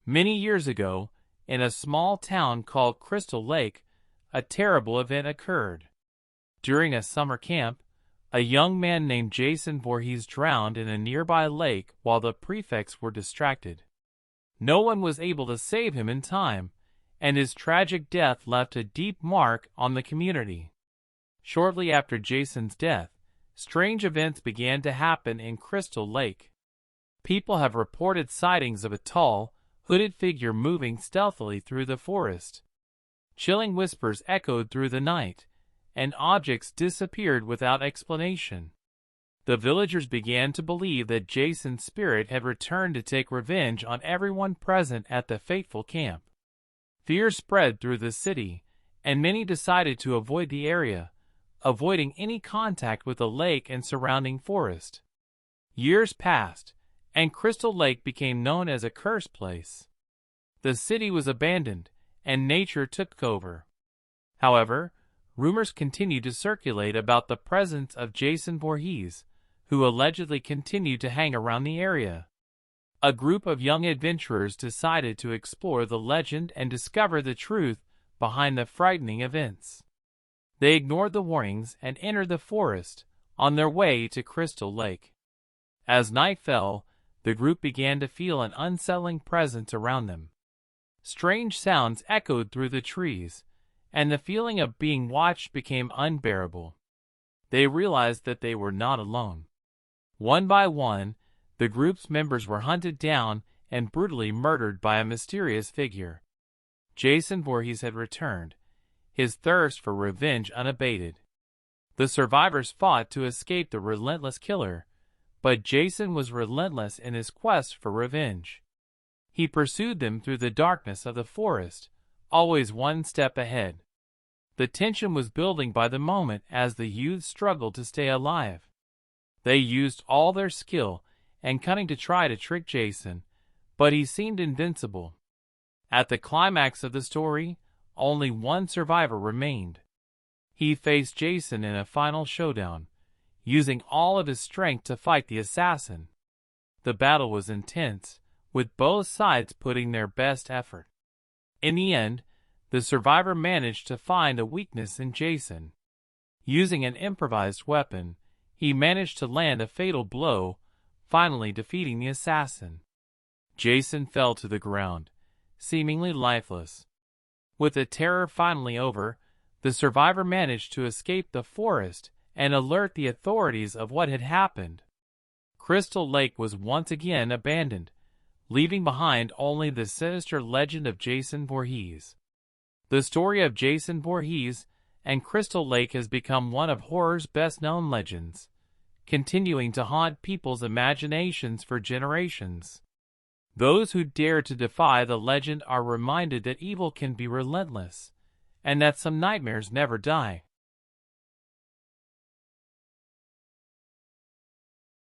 Many years ago, in a small town called Crystal Lake, a terrible event occurred. During a summer camp, a young man named Jason Voorhees drowned in a nearby lake while the prefects were distracted. No one was able to save him in time, and his tragic death left a deep mark on the community. Shortly after Jason's death, strange events began to happen in Crystal Lake. People have reported sightings of a tall, hooded figure moving stealthily through the forest. Chilling whispers echoed through the night, and objects disappeared without explanation. The villagers began to believe that Jason's spirit had returned to take revenge on everyone present at the fateful camp. Fear spread through the city, and many decided to avoid the area, avoiding any contact with the lake and surrounding forest. Years passed, and Crystal Lake became known as a cursed place. The city was abandoned, and nature took over. However, rumors continued to circulate about the presence of Jason Voorhees, who allegedly continued to hang around the area. A group of young adventurers decided to explore the legend and discover the truth behind the frightening events. They ignored the warnings and entered the forest, on their way to Crystal Lake. As night fell, the group began to feel an unsettling presence around them. Strange sounds echoed through the trees, and the feeling of being watched became unbearable. They realized that they were not alone. One by one, the group's members were hunted down and brutally murdered by a mysterious figure. Jason Voorhees had returned, his thirst for revenge unabated. The survivors fought to escape the relentless killer, but Jason was relentless in his quest for revenge. He pursued them through the darkness of the forest, always one step ahead. The tension was building by the moment as the youths struggled to stay alive. They used all their skill and cunning to try to trick Jason, but he seemed invincible. At the climax of the story, only one survivor remained. He faced Jason in a final showdown, using all of his strength to fight the assassin. The battle was intense, with both sides putting their best effort. In the end, the survivor managed to find a weakness in Jason. Using an improvised weapon, he managed to land a fatal blow, finally defeating the assassin. Jason fell to the ground, seemingly lifeless. With the terror finally over, the survivor managed to escape the forest and alert the authorities of what had happened. Crystal Lake was once again abandoned, leaving behind only the sinister legend of Jason Voorhees. The story of Jason Voorhees and Crystal Lake has become one of horror's best-known legends, continuing to haunt people's imaginations for generations. Those who dare to defy the legend are reminded that evil can be relentless, and that some nightmares never die.